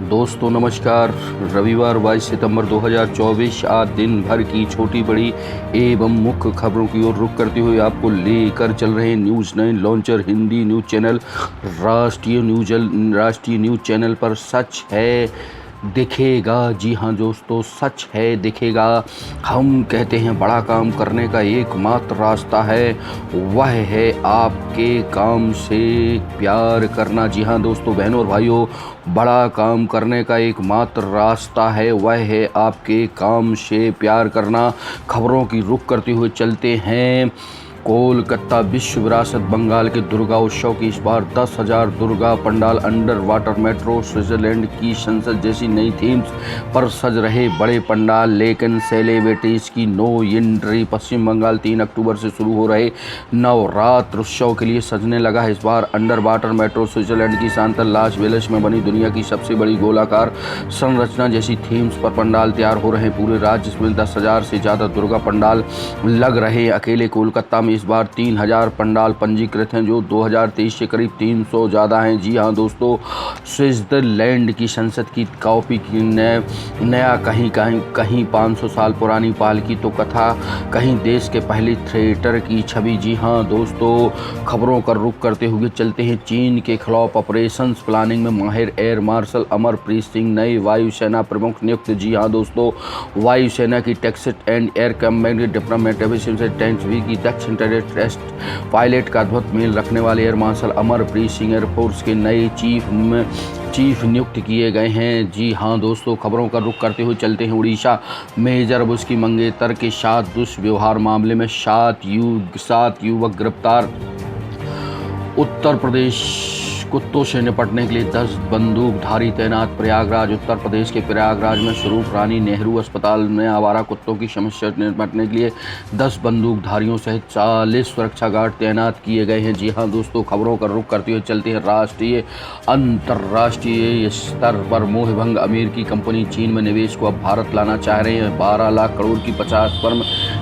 दोस्तों नमस्कार। रविवार 22 सितंबर 2024 आज दिन भर की छोटी बड़ी एवं मुख्य खबरों की ओर रुख करते हुए आपको लेकर चल रहे हैं news 9 launcher Hindi news channel. राष्ट्रीय न्यूज़ चैनल पर सच है दिखेगा। जी हाँ दोस्तों, सच है दिखेगा। हम कहते हैं बड़ा काम करने का एकमात्र रास्ता है, वह है आपके काम से प्यार करना। जी हाँ दोस्तों, बहनों और भाइयों, बड़ा काम करने का एकमात्र रास्ता है, वह है आपके काम से प्यार करना। खबरों की रुख करते हुए चलते हैं। कोलकाता विश्व विरासत बंगाल के दुर्गा उत्सव की इस बार 10,000 Durga pandal, under water metro, Switzerland की संसद जैसी नई थीम्स पर सज रहे बड़े पंडाल। लेकिन सेलिब्रिटीज की नो एंट्री। पश्चिम बंगाल 3 अक्टूबर से शुरू हो रहे नवरात्र उत्सव के लिए सजने लगा है इस बार अंडर वाटर मेट्रो। स्विट्जरलैंड की शानदार लास वेगस में बनी दुनिया की सबसे बड़ी गोलाकार संरचना जैसी थीम्स पर पंडाल तैयार हो रहे हैं। पूरे राज्य में 10,000 से ज़्यादा दुर्गा पंडाल लग रहे हैं। अकेले कोलकाता में इस बार 3,000 पंडाल पंजीकृत हैं, जो 2023 से करीब 300 ज़्यादा हैं। जी हाँ दोस्तों, स्विट्जरलैंड की संसद की कॉपी की नया कहीं 500 साल पुरानी पालकी तो कथा, कहीं देश के पहले थिएटर की छवि। जी हाँ दोस्तों, खबरों का रुख करते हुए चलते हैं। चीन के खिलाफ ऑपरेशन प्लानिंग में माहिर एयर मार्शल अमरप्रीत सिंह नए वायुसेना प्रमुख नियुक्त। जी हाँ दोस्तों, वायुसेना की text and air command diplomat tanks भी की दक्षिण टेस्ट पायलट का अद्भुत मेल रखने वाले air marshal Amarpreet Singh air force के नए चीफ नियुक्त किए गए हैं। जी हाँ दोस्तों, खबरों का रुख करते हुए चलते हैं। उड़ीसा मेजर बुश की मंगेतर के साथ दुष्व्यवहार मामले में 7 युवक गिरफ्तार। उत्तर प्रदेश कुत्तों से निपटने के लिए 10 बंदूकधारी तैनात। प्रयागराज उत्तर प्रदेश के प्रयागराज में स्वरूप रानी नेहरू अस्पताल में आवारा कुत्तों की समस्या से निपटने के लिए 10 बंदूकधारियों सहित 40 सुरक्षा गार्ड तैनात किए गए हैं। जी हाँ दोस्तों, खबरों का रुख करते हुए चलते हैं। राष्ट्रीय अंतर्राष्ट्रीय स्तर पर मोहभंग। अमेरिकी कंपनी चीन में निवेश को अब भारत लाना चाह रहे हैं। 12 लाख करोड़ की 50 फर्म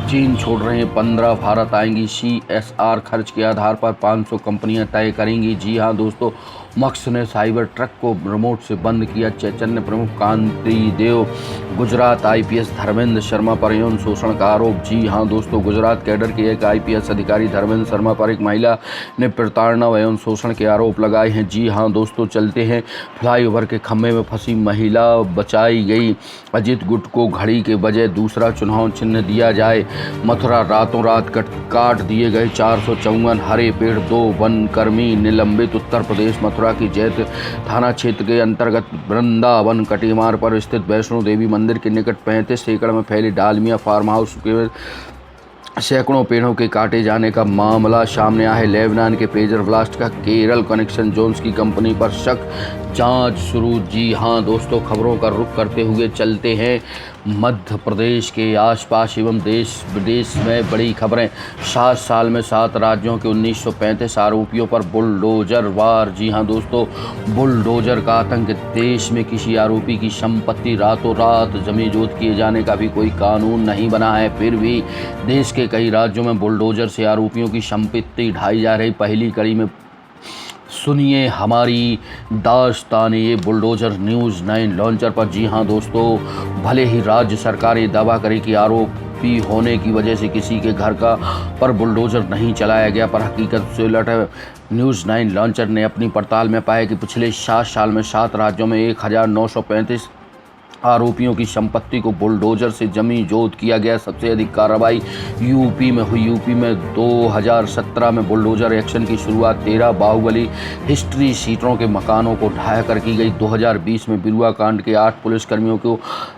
चीन छोड़ रहे हैं, 15 भारत आएंगी। CSR खर्च के आधार पर 500 कंपनियां तय करेंगी। जी हाँ दोस्तों, मक्स ने साइबर ट्रक को रिमोट से बंद किया। चैतन्य प्रमुख कांति देव। गुजरात IPS धर्मेंद्र शर्मा पर यौन शोषण का आरोप। जी हाँ दोस्तों, गुजरात कैडर के एक IPS अधिकारी धर्मेंद्र शर्मा पर एक महिला ने प्रताड़ना व यौन शोषण के आरोप लगाए हैं। जी हाँ दोस्तों, चलते हैं। फ्लाईओवर के खंभे में फंसी महिला बचाई गई। अजित गुट को घड़ी के बजाय दूसरा चुनाव चिन्ह दिया जाए। मथुरा रातों रात काट दिए गए 454 हरे पेड़, 2 वनकर्मी निलंबित। उत्तर प्रदेश मथुरा की जैत थाना क्षेत्र के अंतर्गत वृंदावन कटीमार पर स्थित वैष्णो देवी मंदिर के निकट 35 एकड़ में फैले डालमिया फार्म हाउस के सैकड़ों पेड़ों के काटे जाने का मामला सामने आया है। लेबनान के पेजर ब्लास्ट का केरल कनेक्शन जोन्स की कंपनी पर शक, जांच शुरू। जी हाँ दोस्तों, खबरों का रुख करते हुए चलते हैं। मध्य प्रदेश के आसपास एवं देश विदेश में बड़ी खबरें। 7 साल में 7 राज्यों के 1935 आरोपियों पर बुलडोजर वार। जी हाँ दोस्तों, बुलडोजर का आतंक। देश में किसी आरोपी की संपत्ति रातों रात जमीजोत किए जाने का भी कोई कानून नहीं बना है, फिर भी देश के कई राज्यों में बुलडोजर से आरोपियों की संपत्ति ढाई जा रही। पहली कड़ी में सुनिए हमारी दास्तान ये बुलडोजर न्यूज़ 9 लॉन्चर पर। जी हाँ दोस्तों, भले ही राज्य सरकार ये दावा करे कि आरोपी होने की वजह से किसी के घर का पर बुलडोजर नहीं चलाया गया, पर हकीकत से उलट है। न्यूज़ 9 लॉन्चर ने अपनी पड़ताल में पाया कि पिछले 7 साल में 7 राज्यों में 1935 आरोपियों की संपत्ति को बुलडोजर से जमीजोत किया गया। सबसे अधिक कार्रवाई यूपी में हुई। यूपी में 2017 में बुलडोजर एक्शन की शुरुआत 13 बाहुबली हिस्ट्री सीटरों के मकानों को ढहा कर की गई। 2020 में बिरुआ कांड के 8 पुलिसकर्मियों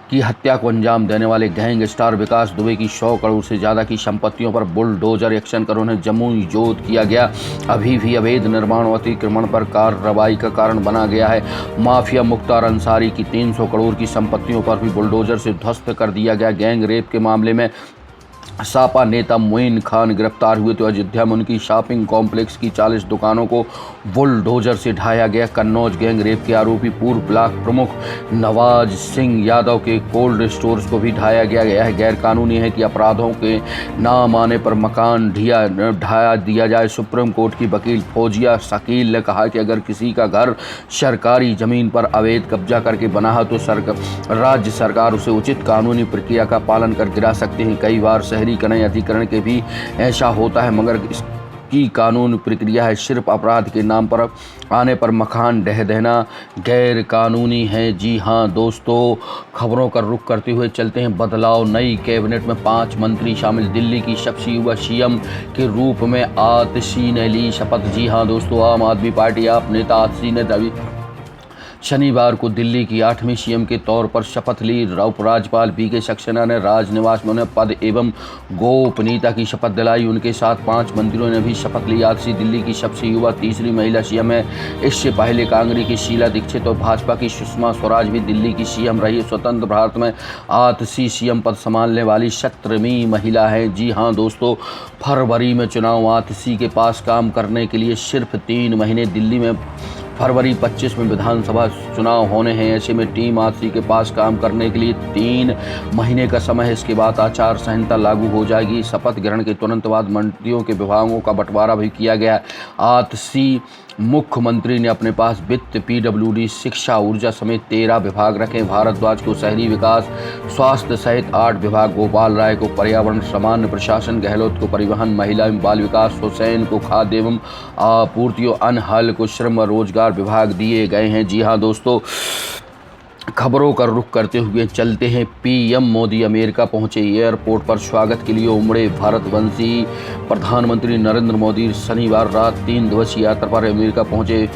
की हत्या को अंजाम देने वाले गैंग स्टार विकास दुबे की 100 करोड़ से ज़्यादा की संपत्तियों पर बुलडोजर एक्शन कर उन्हें जमीजोत किया गया। अभी भी अवैध निर्माण व अतिक्रमण पर कार्रवाई का कारण बना गया है। माफिया मुख्तार अंसारी की 300 करोड़ की संपत्तियों पर भी बुलडोजर से ध्वस्त कर दिया गया। गैंग रेप के मामले में सापा नेता मोइन खान गिरफ्तार हुए तो अयोध्या में उनकी शॉपिंग कॉम्प्लेक्स की 40 दुकानों को बुलडोजर से ढाया गया। कन्नौज गैंग रेप के आरोपी पूर्व ब्लॉक प्रमुख नवाज सिंह यादव के कोल्ड स्टोर्स को भी ढाया गया। यह गैरकानूनी है कि अपराधों के नाम आने पर मकान ढाया दिया जाए। सुप्रीम कोर्ट की वकील फौजिया शकील ने कहा कि अगर किसी का घर सरकारी जमीन पर अवैध कब्जा करके बना है तो राज्य सरकार उसे उचित कानूनी प्रक्रिया का पालन कर गिरा सकते हैं। कई बार शहरीकरण अधिकरण के भी ऐसा होता है, मगर इसकी कानून प्रक्रिया है सिर्फ अपराध के नाम पर आने पर मकान ढह देना गैर कानूनी है। जी हां दोस्तों, खबरों का रुख करते हुए चलते हैं बदलाव। नई कैबिनेट में 5 मंत्री शामिल। दिल्ली की सबसे युवा सीएम के रूप में आतिशी ने ली शपथ। जी हां दोस्तों, आम आदमी पार्टी आप नेता आतिशी ने दावी शनिवार को दिल्ली की 8वीं सीएम के तौर पर शपथ ली। उपराज्यपाल वीके सक्सेना ने राजनिवास में उन्हें पद एवं गोपनीयता की शपथ दिलाई। उनके साथ 5 मंत्रियों ने भी शपथ ली। आतिशी दिल्ली की सबसे युवा तीसरी महिला सीएम है। इससे पहले कांग्रेस की शीला दीक्षित और भाजपा की सुषमा स्वराज भी दिल्ली की सीएम रही। स्वतंत्र भारत में आतिशी सीएम पद संभालने वाली 17वीं महिला है। जी हाँ दोस्तों, फरवरी में चुनाव। आतिशी के पास काम करने के लिए सिर्फ 3 महीने। दिल्ली में फरवरी 25 में विधानसभा चुनाव होने हैं। ऐसे में टीम आतिशी के पास काम करने के लिए 3 महीने का समय है। इसके बाद आचार संहिता लागू हो जाएगी। शपथ ग्रहण के तुरंत बाद मंत्रियों के विभागों का बंटवारा भी किया गया। आतिशी मुख्यमंत्री ने अपने पास वित्त, पीडब्ल्यूडी, शिक्षा, ऊर्जा समेत 13 विभाग रखे। भारद्वाज को शहरी विकास, स्वास्थ्य सहित 8 विभाग, गोपाल राय को पर्यावरण, सामान्य प्रशासन, गहलोत को परिवहन, महिला एवं बाल विकास, हुसैन को खाद्य एवं आपूर्ति और अनहल को श्रम व रोजगार विभाग दिए गए हैं। जी हाँ दोस्तों, खबरों का रुख करते हुए चलते हैं पीएम मोदी अमेरिका पहुंचे। एयरपोर्ट पर स्वागत के लिए उमड़े भारतवंशी। प्रधानमंत्री नरेंद्र मोदी शनिवार रात 3 दिवसीय यात्रा पर अमेरिका पहुंचे।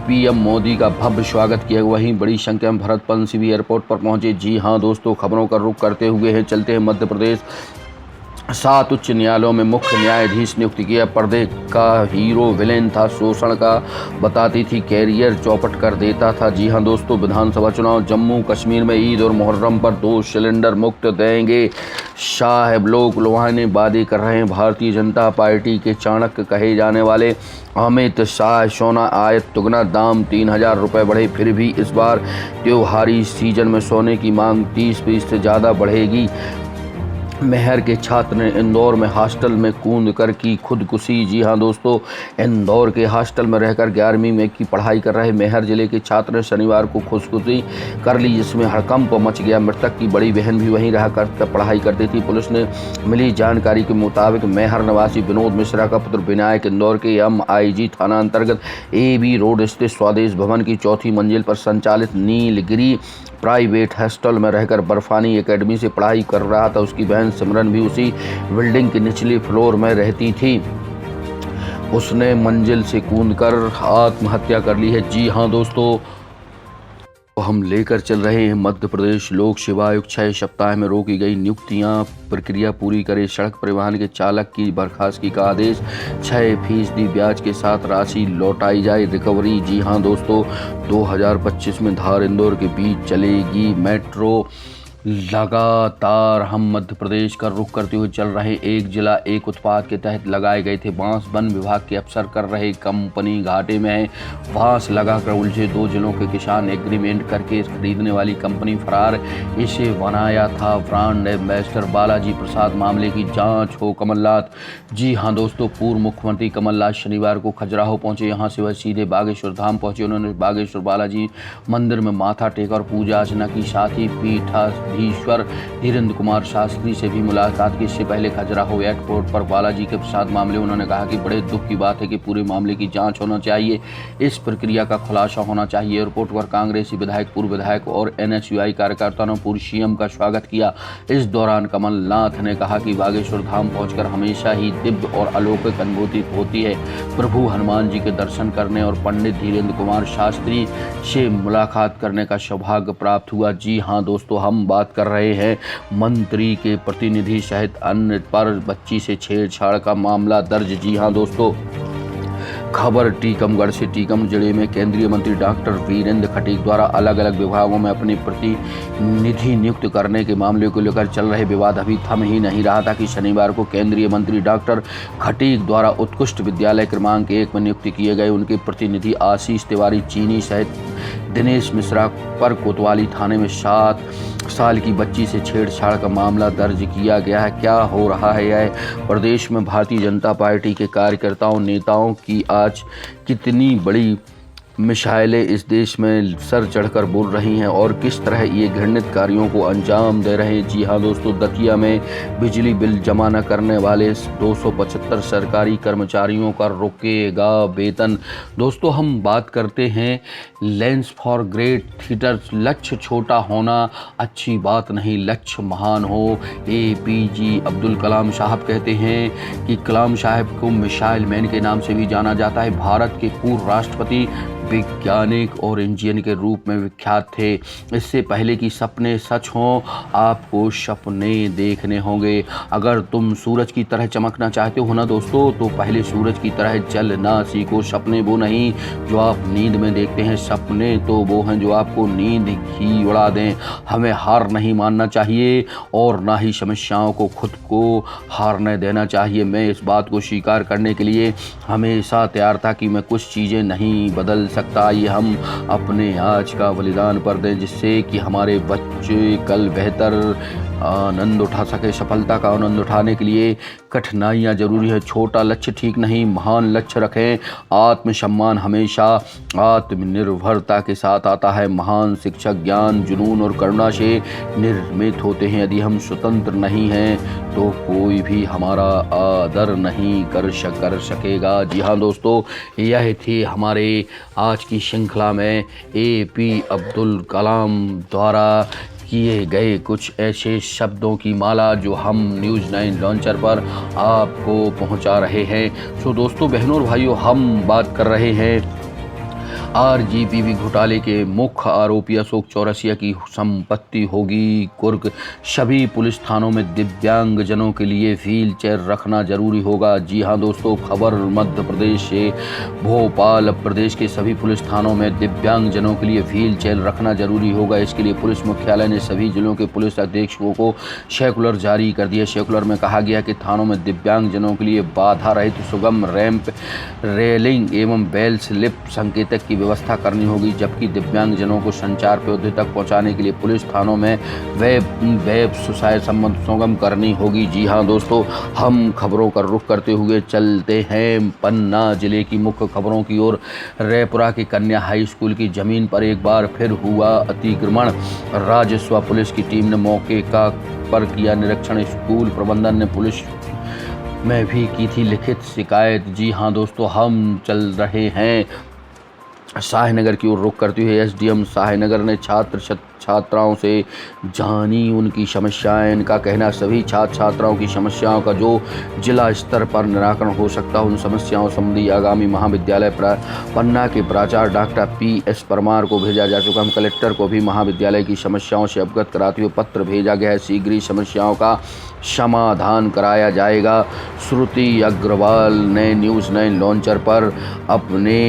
पीएम मोदी का भव्य स्वागत किया। वहीं बड़ी संख्या में भारतवंशी भी एयरपोर्ट पर पहुंचे। जी हां दोस्तों, खबरों का रुख करते हुए चलते हैं मध्य प्रदेश। 7 उच्च न्यायालयों में मुख्य न्यायाधीश नियुक्त किया। पर्दे का हीरो विलेन था, शोषण का बताती थी, कैरियर चौपट कर देता था। जी हां दोस्तों, विधानसभा चुनाव। जम्मू कश्मीर में ईद और मुहर्रम पर 2 सिलेंडर मुफ्त देंगे। साहब लोग लुभाने वादे कर रहे हैं। भारतीय जनता पार्टी के चाणक्य कहे जाने वाले अमित शाह, सोना आयात दुगना, दाम 3000 रुपये बढ़े। फिर भी इस बार त्योहारी सीजन में सोने की मांग 30% से ज़्यादा बढ़ेगी। मेहर के छात्र ने इंदौर में हॉस्टल में कूद कर की खुदकुशी। जी हां दोस्तों, इंदौर के हॉस्टल में रहकर 11वीं में की पढ़ाई कर रहे मेहर जिले के छात्र ने शनिवार को खुदकुशी कर ली, जिसमें हड़कंप मच गया। मृतक की बड़ी बहन भी वहीं रह कर पढ़ाई करती थी। पुलिस ने मिली जानकारी के मुताबिक मेहर निवासी विनोद मिश्रा का पुत्र विनायक इंदौर के MIG थाना अंतर्गत AB रोड स्थित स्वदेश भवन की 4थी मंजिल पर संचालित नीलगिरी प्राइवेट हॉस्टल में रहकर बर्फानी एकेडमी से पढ़ाई कर रहा था। उसकी बहन सिमरन भी उसी बिल्डिंग के निचले फ्लोर में रहती थी। उसने मंजिल से कूदकर आत्महत्या कर ली है। जी हां दोस्तों, तो हम लेकर चल रहे हैं मध्य प्रदेश लोक सेवा आयोग। 6 सप्ताह में रोकी गई नियुक्तियां प्रक्रिया पूरी करे। सड़क परिवहन के चालक की बर्खास्तगी का आदेश। 6% ब्याज के साथ राशि लौटाई जाए। रिकवरी। जी हां दोस्तों, 2025 में धार इंदौर के बीच चलेगी मेट्रो। लगातार हम मध्य प्रदेश का रुख करते हुए चल रहे एक जिला एक उत्पाद के तहत लगाए गए थे बांस। वन विभाग के अफसर कर रहे कंपनी घाटे में है। बांस लगाकर उलझे 2 जिलों के किसान। एग्रीमेंट करके खरीदने वाली कंपनी फरार। इसे बनाया था ब्रांड एम्बेसडर बालाजी प्रसाद। मामले की जांच हो कमलनाथ। जी हां दोस्तों, पूर्व मुख्यमंत्री कमलनाथ शनिवार को खजुराहो पहुंचे। यहां से वह सीधे बागेश्वर धाम पहुंचे। उन्होंने बागेश्वर बालाजी मंदिर में माथा टेका और पूजा अर्चना की। साथ ही पीठाधीश्वर धीरेन्द्र कुमार शास्त्री से भी मुलाकात की। इससे पहले खजुराहो एयरपोर्ट पर बालाजी के साथ मामले। उन्होंने कहा कि बड़े दुख की बात है कि पूरे मामले की जांच होना चाहिए। इस प्रक्रिया का खुलासा होना चाहिए। एयरपोर्ट पर कांग्रेसी विधायक, पूर्व विधायक और NSUI कार्यकर्ताओं ने पूर्व CM का स्वागत किया। इस दौरान कमलनाथ ने कहा कि बागेश्वर धाम पहुंचकर हमेशा ही दिव्य और अलौकिक अनुभूति होती है। प्रभु हनुमान जी के दर्शन करने और पंडित धीरेन्द्र कुमार शास्त्री से मुलाकात करने का सौभाग्य प्राप्त हुआ। जी हाँ दोस्तों, हम बात कर रहे हैं मंत्री के प्रतिनिधि सहित अन्य पर बच्ची से छेड़छाड़ का मामला दर्ज। जी हाँ दोस्तों, खबर टीकमगढ़ से। टीकमगढ़ जिले में केंद्रीय मंत्री डॉक्टर वीरेंद्र खटीक द्वारा अलग अलग विभागों में अपने प्रतिनिधि नियुक्त करने के मामले को लेकर चल रहे विवाद अभी थम ही नहीं रहा था कि शनिवार को केंद्रीय मंत्री डॉक्टर खटीक द्वारा उत्कृष्ट विद्यालय क्रमांक 1 में नियुक्त किए गए उनके प्रतिनिधि आशीष तिवारी चीनी सहित दिनेश मिश्रा पर कोतवाली थाने में 7 साल की बच्ची से छेड़छाड़ का मामला दर्ज किया गया है। क्या हो रहा है यह? प्रदेश में भारतीय जनता पार्टी के कार्यकर्ताओं नेताओं की आज कितनी बड़ी मिसाइलें इस देश में सर चढ़कर बोल रही हैं और किस तरह ये घृणित कार्यों को अंजाम दे रहे हैं। जी हाँ दोस्तों, दतिया में बिजली बिल जमा न करने वाले 275 सरकारी कर्मचारियों का रुकेगा वेतन। दोस्तों, हम बात करते हैं लेंस फॉर ग्रेट थिएटर। लक्ष्य छोटा होना अच्छी बात नहीं, लक्ष्य महान हो। APJ अब्दुल कलाम साहब कहते हैं कि कलाम साहब को मिसाइल मैन के नाम से भी जाना जाता है। भारत के पूर्व राष्ट्रपति वैज्ञानिक और इंजीनियर के रूप में विख्यात थे। इससे पहले कि सपने सच हों, आपको सपने देखने होंगे। अगर तुम सूरज की तरह चमकना चाहते हो ना दोस्तों, तो पहले सूरज की तरह चलना सीखो। सपने वो नहीं जो आप नींद में देखते हैं, सपने तो वो हैं जो आपको नींद ही उड़ा दें। हमें हार नहीं मानना चाहिए और ना ही समस्याओं को खुद को हारने देना चाहिए। मैं इस बात को स्वीकार करने के लिए हमेशा तैयार था कि मैं कुछ चीज़ें नहीं बदल सकता। ये हम अपने आज का बलिदान पर दें जिससे कि हमारे बच्चे कल बेहतर आनंद उठा सके। सफलता का आनंद उठाने के लिए कठिनाइयाँ जरूरी है। छोटा लक्ष्य ठीक नहीं, महान लक्ष्य रखें। आत्मसम्मान हमेशा आत्मनिर्भरता के साथ आता है। महान शिक्षक ज्ञान, जुनून और करुणा से निर्मित होते हैं। यदि हम स्वतंत्र नहीं हैं तो कोई भी हमारा आदर नहीं कर सकेगा। जी हाँ दोस्तों, यह थी हमारे आज की श्रृंखला में APJ अब्दुल कलाम द्वारा किए गए कुछ ऐसे शब्दों की माला जो हम न्यूज़9 लॉन्चर पर आपको पहुंचा रहे हैं। सो दोस्तों, बहनों और भाइयों, हम बात कर रहे हैं RGPV घोटाले के मुख्य आरोपी अशोक चौरसिया की संपत्ति होगी कुर्क। सभी पुलिस थानों में दिव्यांगजनों के लिए व्हील चेयर रखना जरूरी होगा। जी हाँ दोस्तों, खबर मध्य प्रदेश से। भोपाल प्रदेश के सभी पुलिस थानों में दिव्यांगजनों के लिए व्हील चेयर रखना जरूरी होगा। इसके लिए पुलिस मुख्यालय ने सभी जिलों के पुलिस अधीक्षकों को सर्कुलर जारी कर दिया। सर्कुलर में कहा गया कि थानों में दिव्यांगजनों के लिए बाधा रहित सुगम रैंप, रेलिंग एवं बेल स्लिप संकेतक की व्यवस्था करनी होगी, जबकि दिव्यांगजनों को संचार पौधे तक पहुंचाने के लिए पुलिस थानों में वेब सुसाइड संबंध सुगम करनी होगी। जी हाँ दोस्तों, हम खबरों का रुख करते हुए चलते हैं पन्ना जिले की मुख्य खबरों की ओर। रैपुरा की कन्या हाई स्कूल की जमीन पर एक बार फिर हुआ अतिक्रमण। राजस्व पुलिस की टीम ने मौके पर किया निरीक्षण। स्कूल प्रबंधन ने पुलिस में भी की थी लिखित शिकायत। जी हाँ दोस्तों, हम चल रहे हैं शाहनगर की ओर रुख करते हुए। SDM शाहनगर ने छात्राओं से जानी उनकी समस्याएं। इनका कहना सभी छात्राओं की समस्याओं का जो जिला स्तर पर निराकरण हो सकता है, उन समस्याओं संबंधी आगामी महाविद्यालय पन्ना के प्राचार्य डॉक्टर PS परमार को भेजा जा चुका है। कलेक्टर को भी महाविद्यालय की समस्याओं से अवगत कराते हुए पत्र भेजा गया है। शीघ्र ही समस्याओं का समाधान कराया जाएगा। श्रुति अग्रवाल ने न्यूज़9 लॉन्चर पर अपने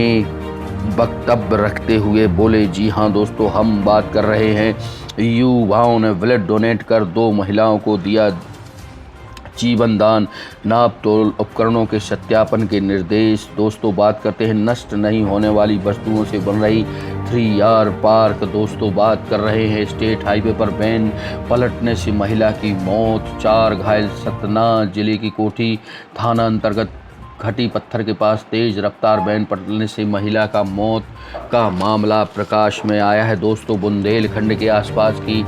वक्तव्य रखते हुए बोले। जी हाँ दोस्तों, हम बात कर रहे हैं युवाओं ने ब्लड डोनेट कर 2 महिलाओं को दिया जीवन दान। नाप तोल उपकरणों के सत्यापन के निर्देश। दोस्तों, बात करते हैं नष्ट नहीं होने वाली वस्तुओं से बन रही 3R पार्क। दोस्तों, बात कर रहे हैं स्टेट हाईवे पर वैन पलटने से महिला की मौत, 4 घायल। सतना जिले की कोठी थाना अंतर्गत घटी पत्थर के पास तेज रफ्तार वैन पलटने से महिला का मौत का मामला प्रकाश में आया है। दोस्तों, बुंदेलखंड के आसपास की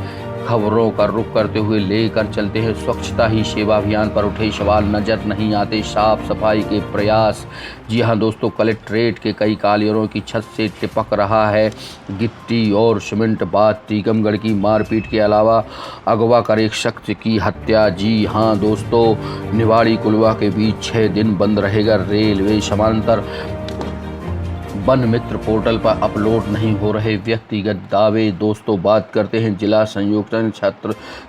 खबरों का रुख करते हुए लेकर चलते हैं स्वच्छता ही सेवा अभियान पर उठे सवाल नजर नहीं आते साफ सफाई के प्रयास। जी हाँ दोस्तों, कलेक्ट्रेट के कई कॉलोनियों की छत से टिपक रहा है गिट्टी और सीमेंट। बात टीकमगढ़ की मारपीट के अलावा अगवा कर एक शख्स की हत्या। जी हाँ दोस्तों, निवाड़ी कुलवा के बीच 6 दिन बंद रहेगा रेलवे। समांतर वन मित्र पोर्टल पर अपलोड नहीं हो रहे व्यक्तिगत दावे। दोस्तों, बात करते हैं जिला संयुक्त ने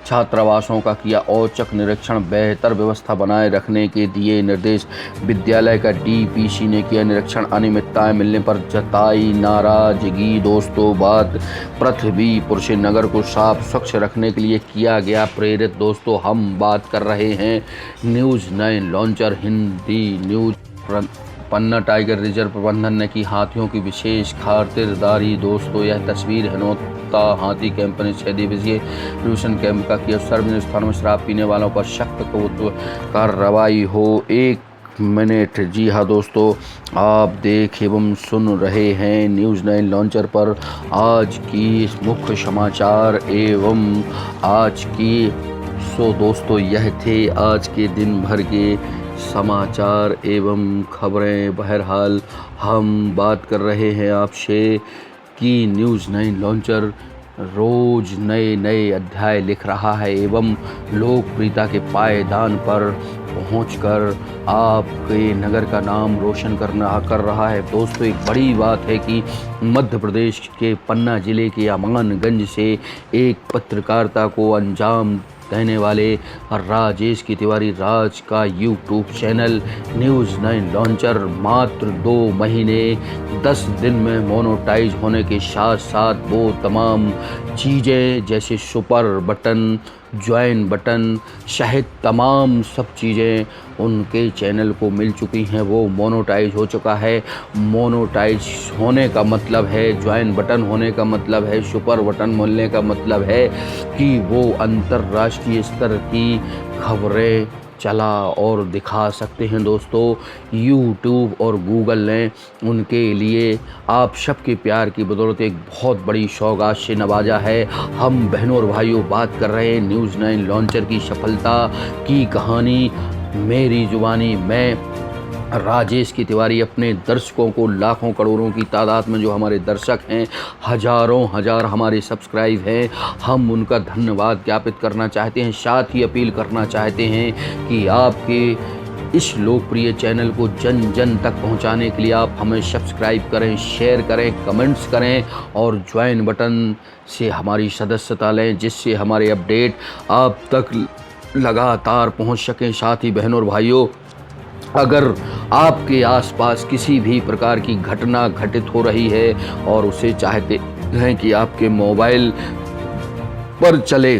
छात्रावासों का किया औचक निरीक्षण, बेहतर व्यवस्था बनाए रखने के दिए निर्देश। विद्यालय का डीपीसी ने किया निरीक्षण, अनियमितताएं मिलने पर जताई नाराजगी। दोस्तों, बात पृथ्वीपुर से नगर को साफ स्वच्छ रखने के लिए किया गया प्रेरित। दोस्तों, हम बात कर रहे हैं न्यूज़ 9 लॉन्चर हिंदी न्यूज़। पन्ना टाइगर रिजर्व प्रबंधन ने की हाथियों की विशेष खातिरदारी। दोस्तों, यह तस्वीर हिनौता हाथी कैंप ने 6 दिवसीय ट्यूशन कैंप का किया। सार्वजनिक स्थानों में शराब पीने वालों पर सख्त कार्रवाई हो। 1 मिनट। जी हाँ दोस्तों, आप देख एवं सुन रहे हैं न्यूज़ 9 लॉन्चर पर आज की मुख्य समाचार एवं आज की। दोस्तों, यह थे आज के दिन भर के समाचार एवं खबरें। बहरहाल हम बात कर रहे हैं आपसे कि न्यूज़ 9 लॉन्चर रोज़ नए अध्याय लिख रहा है एवं लोकप्रियता के पायदान पर पहुंचकर आपके नगर का नाम रोशन कर रहा है। दोस्तों, एक बड़ी बात है कि मध्य प्रदेश के पन्ना जिले के अमानगंज से एक पत्रकारिता को अंजाम देने वाले राजेश की तिवारी राज का यूट्यूब चैनल न्यूज़ 9 लॉन्चर मात्र 2 महीने 10 दिन में मोनेटाइज होने के साथ साथ वो तमाम चीज़ें जैसे सुपर बटन, ज्वाइन बटन सहित तमाम सब चीज़ें उनके चैनल को मिल चुकी हैं। वो मोनेटाइज हो चुका है। मोनेटाइज होने का मतलब है, ज्वाइन बटन होने का मतलब है, सुपर बटन मिलने का मतलब है कि वो अंतर्राष्ट्रीय स्तर की खबरें चला और दिखा सकते हैं। दोस्तों, यूट्यूब और गूगल ने उनके लिए आप सबके प्यार की बदौलत एक बहुत बड़ी सौगात से नवाजा है। हम बहनों और भाइयों बात कर रहे हैं न्यूज़ 9 लॉन्चर की सफलता की कहानी। मेरी जुबानी मैं राजेश की तिवारी अपने दर्शकों को लाखों करोड़ों की तादाद में जो हमारे दर्शक हैं, हजारों हजार हमारे सब्सक्राइब हैं, हम उनका धन्यवाद ज्ञापित करना चाहते हैं। साथ ही अपील करना चाहते हैं कि आपके इस लोकप्रिय चैनल को जन जन तक पहुंचाने के लिए आप हमें सब्सक्राइब करें, शेयर करें, कमेंट्स करें और ज्वाइन बटन से हमारी सदस्यता लें, जिससे हमारे अपडेट आप तक लगातार पहुंच सकें। साथ ही बहनों और भाइयों, अगर आपके आसपास किसी भी प्रकार की घटना घटित हो रही है और उसे चाहते हैं कि आपके मोबाइल पर चले,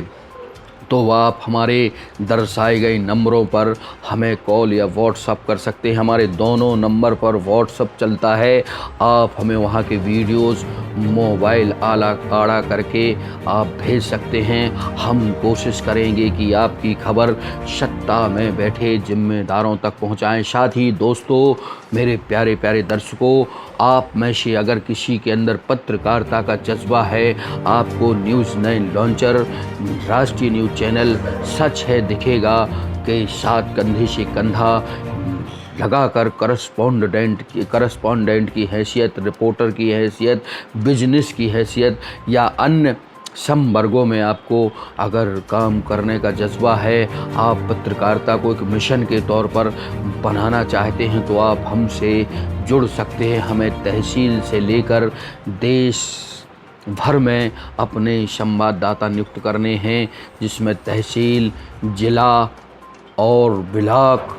तो आप हमारे दर्शाए गए नंबरों पर हमें कॉल या व्हाट्सअप कर सकते हैं। हमारे दोनों नंबर पर व्हाट्सअप चलता है। आप हमें वहां के वीडियोस मोबाइल आड़ा करके आप भेज सकते हैं। हम कोशिश करेंगे कि आपकी खबर सत्ता में बैठे जिम्मेदारों तक पहुंचाएं। साथ ही दोस्तों, मेरे प्यारे प्यारे दर्शकों, आप में से अगर किसी के अंदर पत्रकारिता का जज्बा है, आपको न्यूज़ 9 लॉन्चर राष्ट्रीय न्यूज़ चैनल सच है दिखेगा के साथ कंधे से कंधा लगाकर करस्पॉन्डेंट की हैसियत, रिपोर्टर की हैसियत, बिजनेस की हैसियत या अन्य संवर्गों में आपको अगर काम करने का जज्बा है, आप पत्रकारिता को एक मिशन के तौर पर बनाना चाहते हैं, तो आप हमसे जुड़ सकते हैं। हमें तहसील से लेकर देश भर में अपने संवाददाता नियुक्त करने हैं, जिसमें तहसील, जिला और ब्लॉक,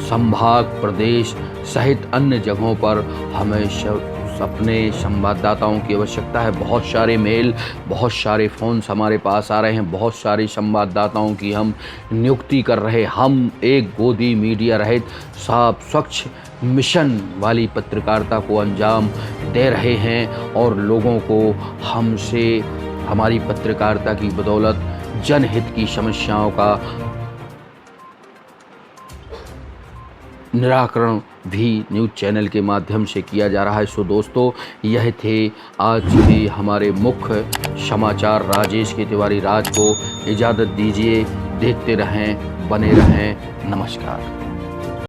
संभाग, प्रदेश सहित अन्य जगहों पर हमें अपने संवाददाताओं की आवश्यकता है। बहुत सारे मेल, बहुत सारे फ़ोन्स हमारे पास आ रहे हैं, बहुत सारे संवाददाताओं की हम नियुक्ति कर रहे हैं। हम एक गोदी मीडिया रहित साफ स्वच्छ मिशन वाली पत्रकारिता को अंजाम दे रहे हैं और लोगों को हमसे हमारी पत्रकारिता की बदौलत जनहित की समस्याओं का निराकरण भी न्यूज़ चैनल के माध्यम से किया जा रहा है। सो दोस्तों, यह थे आज भी हमारे मुख्य समाचार। राजेश के तिवारी राज को इजाज़त दीजिए। देखते रहें, बने रहें। नमस्कार।